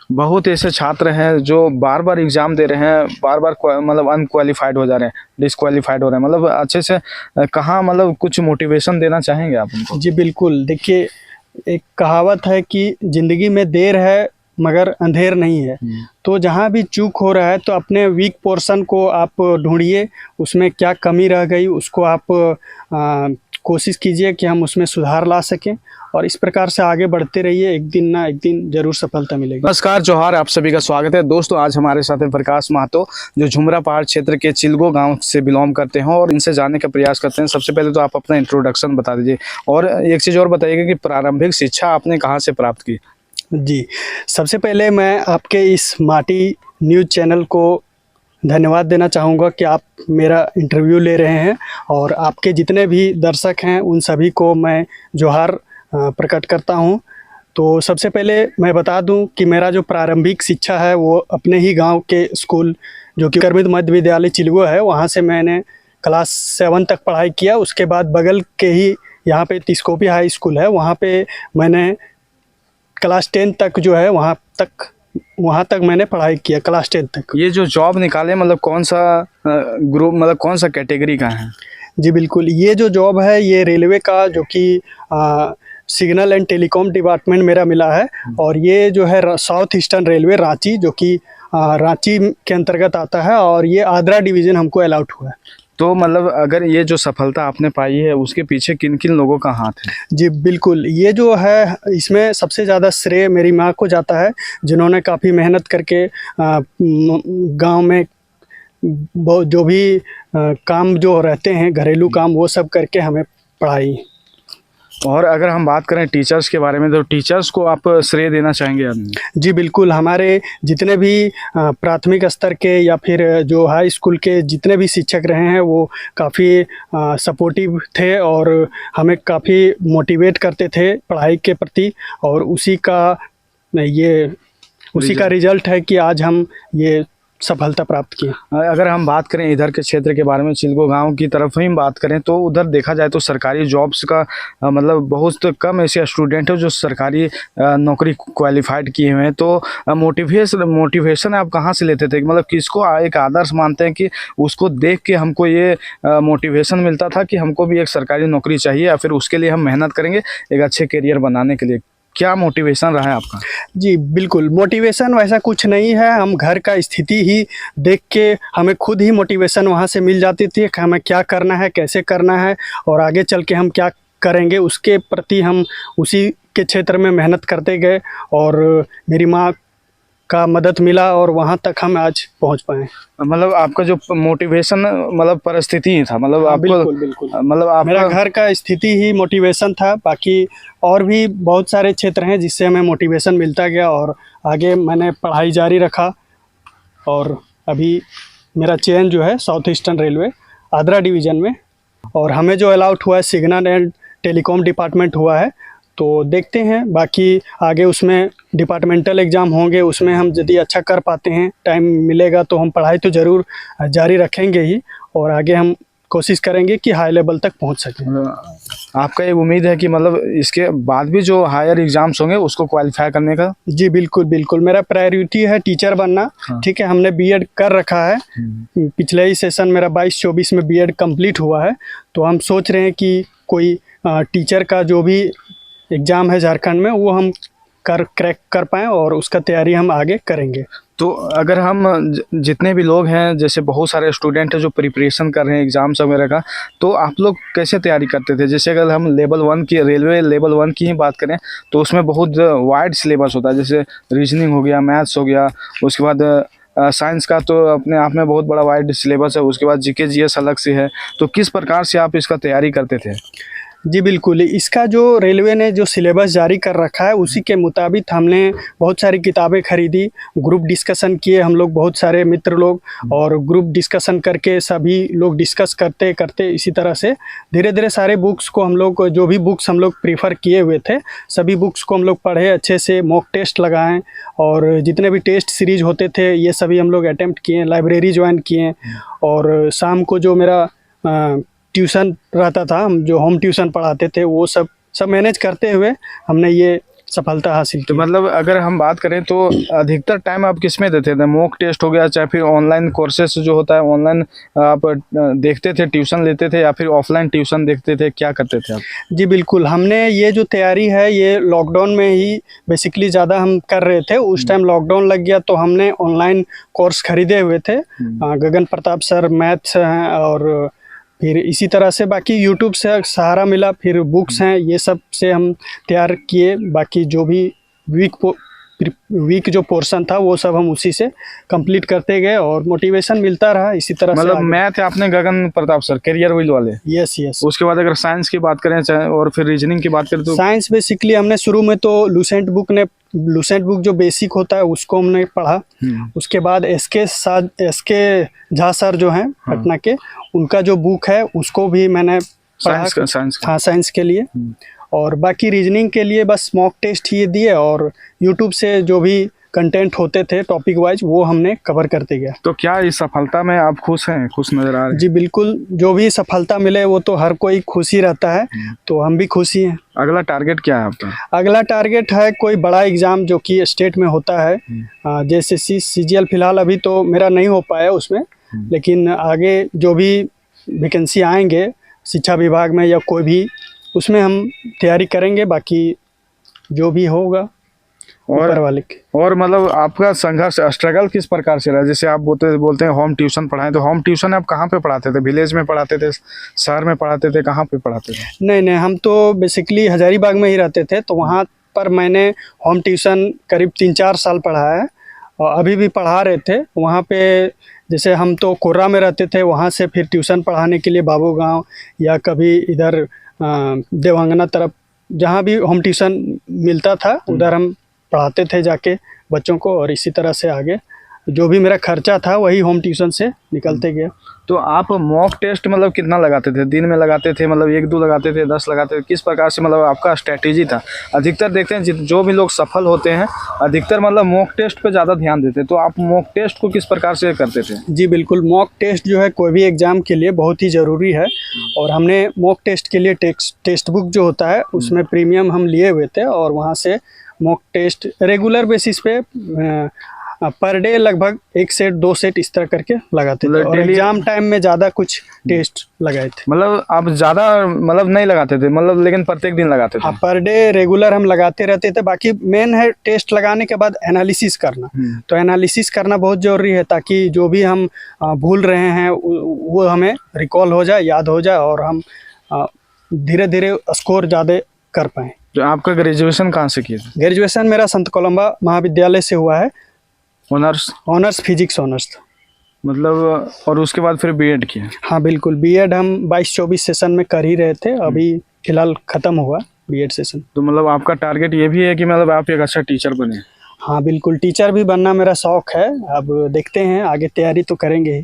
बहुत ऐसे छात्र हैं जो बार बार एग्जाम दे रहे हैं, बार बार मतलब अनक्वालिफाइड हो जा रहे हैं, डिसक्वालीफाइड हो रहे हैं। मतलब अच्छे से कहाँ मतलब कुछ मोटिवेशन देना चाहेंगे आप उनको? जी बिल्कुल। देखिए, एक कहावत है कि ज़िंदगी में देर है मगर अंधेर नहीं है। तो जहाँ भी चूक हो रहा है तो अपने वीक पोर्शन को आप ढूंढिए, उसमें क्या कमी रह गई उसको आप कोशिश कीजिए कि हम उसमें सुधार ला सकें, और इस प्रकार से आगे बढ़ते रहिए। एक दिन ना एक दिन जरूर सफलता मिलेगी। नमस्कार, जोहार, आप सभी का स्वागत है। दोस्तों, आज हमारे साथ है प्रकाश महतो, जो झुमरा पहाड़ क्षेत्र के चिलगो गांव से बिलोंग करते हैं और इनसे जानने का प्रयास करते हैं। सबसे पहले तो आप अपना इंट्रोडक्शन बता दीजिए और एक चीज़ और बताइएगा कि प्रारंभिक शिक्षा आपने कहाँ से प्राप्त की? जी, सबसे पहले मैं आपके इस माटी न्यूज़ चैनल को धन्यवाद देना चाहूँगा कि आप मेरा इंटरव्यू ले रहे हैं, और आपके जितने भी दर्शक हैं उन सभी को मैं जोहार प्रकट करता हूँ। तो सबसे पहले मैं बता दूं कि मेरा जो प्रारंभिक शिक्षा है वो अपने ही गांव के स्कूल, जो कि करमित मध्य विद्यालय चिलगो है, वहाँ से मैंने क्लास 7 तक पढ़ाई किया। उसके बाद बगल के ही यहाँ पे तिस्कोपी हाई स्कूल है, वहाँ पे मैंने क्लास 10 तक जो है वहाँ तक मैंने पढ़ाई किया, क्लास 10 तक। ये जो जॉब निकाले मतलब कौन सा ग्रुप, मतलब कौन सा कैटेगरी का है? जी बिल्कुल, ये जो जॉब है ये रेलवे का, जो कि सिग्नल एंड टेलीकॉम डिपार्टमेंट मेरा मिला है, और ये जो है साउथ ईस्टर्न रेलवे रांची, जो कि रांची के अंतर्गत आता है, और ये आद्रा डिवीज़न हमको अलाउट हुआ है। तो मतलब अगर ये जो सफलता आपने पाई है उसके पीछे किन किन लोगों का हाथ है? जी बिल्कुल, ये जो है इसमें सबसे ज़्यादा श्रेय मेरी माँ को जाता है, जिन्होंने काफ़ी मेहनत करके गांव में जो भी काम जो रहते हैं घरेलू काम, वो सब करके हमें पढ़ाई। और अगर हम बात करें टीचर्स के बारे में, तो टीचर्स को आप श्रेय देना चाहेंगे? जी बिल्कुल, हमारे जितने भी प्राथमिक स्तर के या फिर जो हाई स्कूल के जितने भी शिक्षक रहे हैं वो काफ़ी सपोर्टिव थे और हमें काफ़ी मोटिवेट करते थे पढ़ाई के प्रति, और उसी का रिजल्ट है कि आज हम ये सफलता प्राप्त की। अगर हम बात करें इधर के क्षेत्र के बारे में, चिलगो गांव की तरफ ही बात करें, तो उधर देखा जाए तो सरकारी जॉब्स का मतलब बहुत कम ऐसे स्टूडेंट हैं जो सरकारी नौकरी क्वालिफाइड किए हुए हैं। तो मोटिवेशन आप कहाँ से लेते थे? मतलब किसको एक आदर्श मानते हैं कि उसको देख के हमको ये मोटिवेशन मिलता था कि हमको भी एक सरकारी नौकरी चाहिए या फिर उसके लिए हम मेहनत करेंगे एक अच्छे करियर बनाने के लिए? क्या मोटिवेशन रहा है आपका? जी बिल्कुल, मोटिवेशन वैसा कुछ नहीं है। हम घर का स्थिति ही देख के हमें खुद ही मोटिवेशन वहाँ से मिल जाती थी कि हमें क्या करना है, कैसे करना है, और आगे चल के हम क्या करेंगे, उसके प्रति हम उसी के क्षेत्र में मेहनत करते गए, और मेरी माँ का मदद मिला और वहाँ तक हम आज पहुँच पाए। मतलब आपका जो मोटिवेशन मतलब परिस्थिति ही था, मतलब आपको बिल्कुल मतलब आपका मेरा घर का स्थिति ही मोटिवेशन था। बाकी और भी बहुत सारे क्षेत्र हैं जिससे हमें मोटिवेशन मिलता गया, और आगे मैंने पढ़ाई जारी रखा, और अभी मेरा चयन जो है south eastern railway Adra division में, और हमें जो अलाउट हुआ है सिग्नल एंड टेलीकॉम डिपार्टमेंट हुआ है। तो देखते हैं बाकी आगे उसमें डिपार्टमेंटल एग्ज़ाम होंगे, उसमें हम यदि अच्छा कर पाते हैं, टाइम मिलेगा तो हम पढ़ाई तो ज़रूर जारी रखेंगे ही, और आगे हम कोशिश करेंगे कि हाई लेवल तक पहुंच सकें। आपका ये उम्मीद है कि मतलब इसके बाद भी जो हायर एग्जाम्स होंगे उसको क्वालिफाई करने का? जी बिल्कुल, मेरा प्रायोरिटी है टीचर बनना। हाँ। ठीक है, हमने बीएड कर रखा है, पिछले ही सेशन मेरा 22-24 में बीएड कंप्लीट हुआ है। तो हम सोच रहे हैं कि कोई टीचर का जो भी एग्ज़ाम है झारखंड में वो हम क्रैक कर पाएँ, और उसका तैयारी हम आगे करेंगे। तो अगर हम जितने भी लोग हैं, जैसे बहुत सारे स्टूडेंट हैं जो प्रिपरेशन कर रहे हैं एग्ज़ाम्स वगैरह का, तो आप लोग कैसे तैयारी करते थे? जैसे अगर हम लेवल 1 की, रेलवे लेवल 1 की ही बात करें, तो उसमें बहुत वाइड सिलेबस होता है, जैसे रीजनिंग हो गया, मैथ्स हो गया, उसके बाद साइंस का तो अपने आप में बहुत बड़ा वाइड सिलेबस है, उसके बाद जीके जीएस अलग से है। तो किस प्रकार से आप इसका तैयारी करते थे? जी बिल्कुल, इसका जो रेलवे ने जो सिलेबस जारी कर रखा है उसी के मुताबिक हमने बहुत सारी किताबें खरीदी, ग्रुप डिस्कशन किए हम लोग, बहुत सारे मित्र लोग, और ग्रुप डिस्कशन करके सभी लोग डिस्कस करते करते इसी तरह से धीरे धीरे सारे बुक्स को हम लोग, जो भी बुक्स हम लोग प्रीफर किए हुए थे सभी बुक्स को हम लोग पढ़े, अच्छे से मॉक टेस्ट लगाएं, और जितने भी टेस्ट सीरीज होते थे ये सभी हम लोग अटेम्प्ट किए, लाइब्रेरी ज्वाइन किए, और शाम को जो मेरा ट्यूशन रहता था, हम जो होम ट्यूशन पढ़ाते थे वो सब मैनेज करते हुए हमने ये सफलता हासिल तो की। मतलब अगर हम बात करें तो अधिकतर टाइम आप किस में देते थे? मॉक टेस्ट हो गया, चाहे फिर ऑनलाइन कोर्सेस जो होता है ऑनलाइन आप देखते थे, ट्यूशन लेते थे, या फिर ऑफलाइन ट्यूशन देखते थे, क्या करते थे आप? जी बिल्कुल, हमने ये जो तैयारी है ये लॉकडाउन में ही बेसिकली ज़्यादा हम कर रहे थे। उस टाइम लॉकडाउन लग गया तो हमने ऑनलाइन कोर्स खरीदे हुए थे। गगन प्रताप सर मैथ्स हैं, और फिर इसी तरह से बाकी यूट्यूब से सहारा मिला, फिर बुक्स हैं, ये सब से हम तैयार किए। बाकी जो भी वीक जो पोर्शन था वो सब हम उसी से कंप्लीट करते गए और मोटिवेशन मिलता रहा इसी तरह से मतलब आगे। मैथ आपने गगन प्रताप सर करियर व्हील वाले, यस यस। उसके बाद अगर साइंस की बात करें चाहे और फिर रीजनिंग की बात करें तो साइंस बेसिकली हमने शुरू में तो लूसेंट बुक जो बेसिक होता है उसको हमने पढ़ा। उसके बाद एसके झा सर जो हैं पटना के, उनका जो बुक है उसको भी मैंने पढ़ा। साइंस हाँ, साइंस के लिए। और बाकी रीजनिंग के लिए बस मॉक टेस्ट ही दिए, और यूट्यूब से जो भी कंटेंट होते थे टॉपिक वाइज वो हमने कवर करते गए। तो क्या इस सफलता में आप खुश हैं, खुश नजर आ रहे हैं? जी बिल्कुल, जो भी सफलता मिले वो तो हर कोई खुशी रहता है, तो हम भी खुशी हैं। अगला टारगेट क्या है आपका? अगला टारगेट है कोई बड़ा एग्ज़ाम जो कि स्टेट में होता है, जैसे CGL। फिलहाल अभी तो मेरा नहीं हो पाया उसमें, लेकिन आगे जो भी वैकेंसी आएंगे शिक्षा विभाग में या कोई भी, उसमें हम तैयारी करेंगे। बाकी जो भी होगा ऊपर वाले के। और मतलब आपका संघर्ष स्ट्रगल किस प्रकार से रहा? जैसे आप बोलते हैं होम ट्यूशन पढ़ाएं, तो होम ट्यूशन आप कहाँ पे पढ़ाते थे? विलेज में पढ़ाते थे, शहर में पढ़ाते थे, कहाँ पे पढ़ाते थे? नहीं, हम तो बेसिकली हजारीबाग में ही रहते थे, तो वहाँ पर मैंने होम ट्यूशन करीब 3-4 साल पढ़ा है, और अभी भी पढ़ा रहे थे वहाँ पे। जैसे हम तो कोर्रा में रहते थे, वहाँ से फिर ट्यूशन पढ़ाने के लिए बाबू गाँव या कभी इधर देवांगना तरफ जहाँ भी होम ट्यूशन मिलता था उधर हम पढ़ाते थे जाके बच्चों को, और इसी तरह से आगे जो भी मेरा खर्चा था वही होम ट्यूशन से निकलते गया। तो आप मॉक टेस्ट मतलब कितना लगाते थे? दिन में लगाते थे, मतलब 1-2 लगाते थे, 10 लगाते थे, किस प्रकार से मतलब आपका स्ट्रैटेजी था? अधिकतर देखते हैं जो भी लोग सफल होते हैं अधिकतर मतलब मॉक टेस्ट पे ज़्यादा ध्यान देते हैं, तो आप मॉक टेस्ट को किस प्रकार से करते थे? जी बिल्कुल, मॉक टेस्ट जो है कोई भी एग्ज़ाम के लिए बहुत ही ज़रूरी है, और हमने मॉक टेस्ट के लिए टेक्स्ट बुक जो होता है उसमें प्रीमियम हम लिए हुए थे, और वहाँ से मॉक टेस्ट रेगुलर बेसिस पे पर डे लगभग 1 सेट 2 सेट इस तरह करके लगाते थे, और एग्जाम टाइम में ज़्यादा कुछ टेस्ट लगाए थे। मतलब आप ज़्यादा मतलब नहीं लगाते थे, मतलब लेकिन प्रत्येक दिन लगाते थे? हाँ, पर डे रेगुलर हम लगाते रहते थे। बाकी मेन है टेस्ट लगाने के बाद एनालिसिस करना, तो एनालिसिस करना बहुत ज़रूरी है, ताकि जो भी हम भूल रहे हैं वो हमें रिकॉल हो जाए, याद हो जाए, और हम धीरे धीरे स्कोर ज़्यादा कर पाएँ। तो आपका ग्रेजुएशन कहाँ से किया? ग्रेजुएशन मेरा संत कोलंबा महाविद्यालय से हुआ है। ऑनर्स फिजिक्स ऑनर्स था मतलब, और उसके बाद फिर बीएड किया? हाँ बिल्कुल, बीएड हम 22-24 सेशन में कर ही रहे थे, अभी फिलहाल ख़त्म हुआ बीएड सेशन। तो मतलब आपका टारगेट ये भी है कि मतलब आप एक अच्छा टीचर बने? हाँ बिल्कुल, टीचर भी बनना मेरा शौक़ है, अब देखते हैं आगे तैयारी तो करेंगे ही।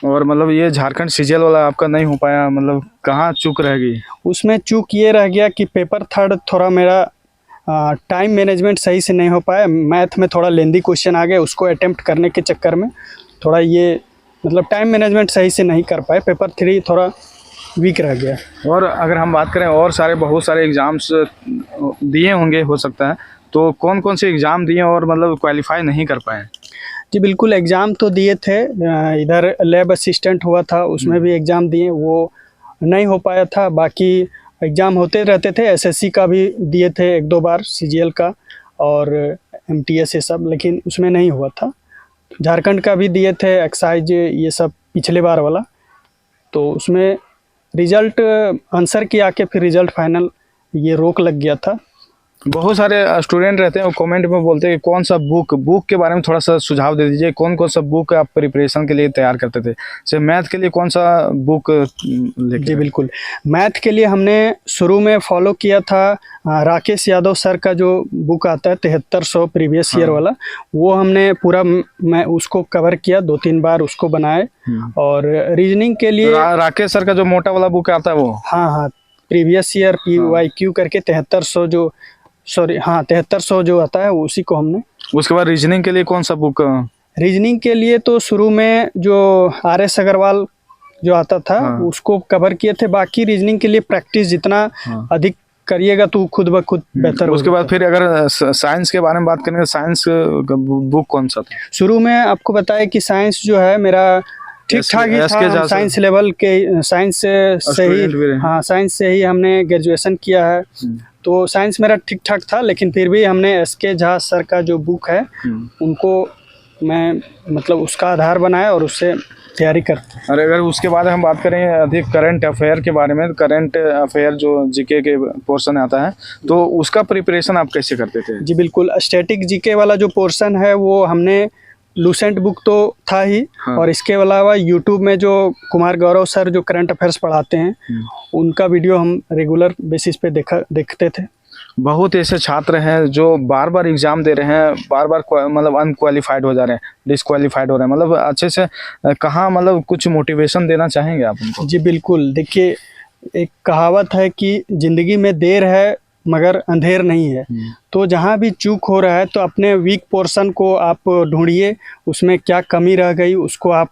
और मतलब ये झारखंड CGL वाला आपका नहीं हो पाया, मतलब कहाँ चूक रह गई? उसमें चूक ये रह गया कि पेपर थर्ड थोड़ा मेरा टाइम मैनेजमेंट सही से नहीं हो पाया। मैथ में थोड़ा लेंदी क्वेश्चन आ गए, उसको अटेम्प्ट करने के चक्कर में थोड़ा ये मतलब टाइम मैनेजमेंट सही से नहीं कर पाए, पेपर 3 थोड़ा वीक रह गया। और अगर हम बात करें और बहुत सारे एग्ज़ाम्स दिए होंगे हो सकता है, तो कौन कौन से एग्ज़ाम दिए और मतलब क्वालिफाई नहीं कर पाए? जी बिल्कुल, एग्ज़ाम तो दिए थे, इधर लैब असिस्टेंट हुआ था उसमें भी एग्ज़ाम दिए, वो नहीं हो पाया था। बाकी एग्ज़ाम होते रहते थे, SSC का भी दिए थे 1-2 बार, CGL का और MTS ये सब, लेकिन उसमें नहीं हुआ था। झारखंड का भी दिए थे, एक्साइज ये सब पिछले बार वाला, तो उसमें रिज़ल्ट आंसर किया के फिर रिज़ल्ट फाइनल ये रोक लग गया था। बहुत सारे स्टूडेंट रहते हैं और कमेंट में बोलते हैं कौन सा बुक के बारे में थोड़ा सा सुझाव दे दीजिए, कौन कौन सा बुक आप प्रिपरेशन के लिए तैयार करते थे? जैसे मैथ के लिए कौन सा बुक लेके? जी बिल्कुल, मैथ के लिए हमने शुरू में फॉलो किया था राकेश यादव सर का जो बुक आता है 7300 प्रीवियस ईयर वाला, वो हमने पूरा मैं उसको कवर किया, 2-3 बार उसको बनाए। और रीजनिंग के लिए राकेश सर का जो मोटा वाला बुक आता है वो? हाँ, प्रीवियस ईयर PYQ करके 7300 जो 7300 जो आता है उसी को हमने। उसके बाद रीजनिंग के लिए कौन सा बुक? रीजनिंग के लिए तो शुरू में जो RS अग्रवाल जो आता था उसको कवर किए थे। बाकी रीजनिंग के लिए प्रैक्टिस जितना अधिक करिएगा तो खुद ब खुद बेहतर उसके हो बाद फिर अगर साइंस के बारे में बात करेंगे, साइंस बुक कौन सा था? शुरू में आपको बताया कि साइंस जो है मेरा ठीक ठाक ही SK था, साइंस लेवल के साइंस से ही, Student भी रहे। हाँ साइंस से ही हमने ग्रेजुएशन किया है। तो साइंस मेरा ठीक ठाक था, लेकिन फिर भी हमने SK झा सर का जो बुक है उनको मैं मतलब उसका आधार बनाया और उससे तैयारी करते। और अगर उसके बाद हम बात करें अधिक करंट अफेयर के बारे में, करंट अफेयर जो जीके के पोर्शन आता है, तो उसका प्रिपरेशन आप कैसे करते थे? जी बिल्कुल, स्टैटिक जीके वाला जो पोर्शन है वो हमने लूसेंट बुक तो था ही, हाँ। और इसके अलावा यूट्यूब में जो कुमार गौरव सर जो करंट अफेयर्स पढ़ाते हैं उनका वीडियो हम रेगुलर बेसिस पे देखते थे। बहुत ऐसे छात्र हैं जो बार बार एग्जाम दे रहे हैं, बार बार मतलब अनक्वालिफाइड हो जा रहे हैं, डिसक्वालीफाइड हो रहे हैं, मतलब अच्छे से कहाँ मतलब कुछ मोटिवेशन देना चाहेंगे आप उनको? जी बिल्कुल, देखिए एक कहावत है कि ज़िंदगी में देर है मगर अंधेर नहीं है। तो जहाँ भी चूक हो रहा है तो अपने वीक पोर्शन को आप ढूंढिए, उसमें क्या कमी रह गई उसको आप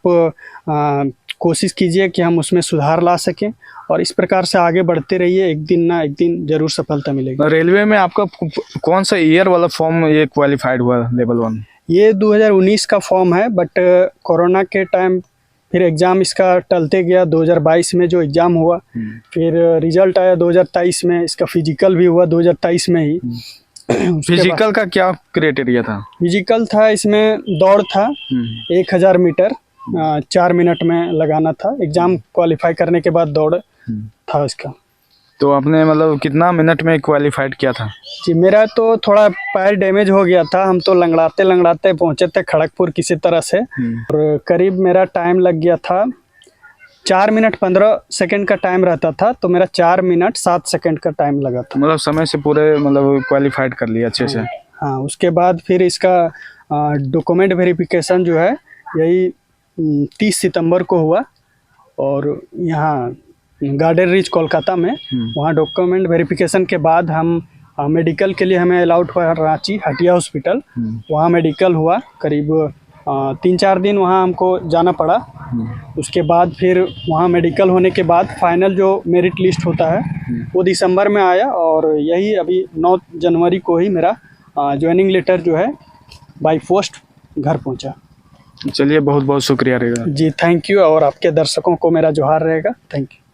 कोशिश कीजिए कि हम उसमें सुधार ला सकें, और इस प्रकार से आगे बढ़ते रहिए, एक दिन ना एक दिन जरूर सफलता मिलेगी। रेलवे में आपका कौन सा ईयर वाला फॉर्म ये क्वालिफाइड हुआ लेवल 1? ये 2019 का फॉर्म है, बट कोरोना के टाइम फिर एग्ज़ाम इसका टलते गया। 2022 में जो एग्ज़ाम हुआ, फिर रिजल्ट आया 2023 में, इसका फिजिकल भी हुआ 2023 में ही। फिजिकल का क्या क्राइटेरिया था? फिजिकल था, इसमें दौड़ था 1000 मीटर 4 मिनट में लगाना था। एग्ज़ाम क्वालिफाई करने के बाद दौड़ था इसका। तो आपने मतलब कितना मिनट में क्वालिफाइड किया था? जी मेरा तो थोड़ा पैर डैमेज हो गया था, हम तो लंगड़ाते लंगड़ाते पहुँचे थे खड़गपुर किसी तरह से, और करीब मेरा टाइम लग गया था 4 मिनट 15 सेकंड का टाइम रहता था, तो मेरा 4 मिनट 7 सेकंड का टाइम लगा था। मतलब समय से पूरे मतलब क्वालिफाइड कर लिया अच्छे से? हाँ, उसके बाद फिर इसका डॉक्यूमेंट वेरिफिकेशन जो है यही 30 सितंबर को हुआ, और यहाँ गार्डन रीच कोलकाता में, वहाँ डॉक्यूमेंट वेरिफिकेशन के बाद हम मेडिकल के लिए हमें अलाउड हुआ रांची हटिया हॉस्पिटल। वहाँ मेडिकल हुआ, करीब 3-4 दिन वहाँ हमको जाना पड़ा। उसके बाद फिर वहाँ मेडिकल होने के बाद फाइनल जो मेरिट लिस्ट होता है वो दिसंबर में आया, और यही अभी 9 जनवरी को ही मेरा ज्वाइनिंग लेटर जो है बाय पोस्ट घर पहुँचा। चलिए, बहुत बहुत शुक्रिया रहेगा। जी थैंक यू, और आपके दर्शकों को मेरा जोहार रहेगा। Thank you.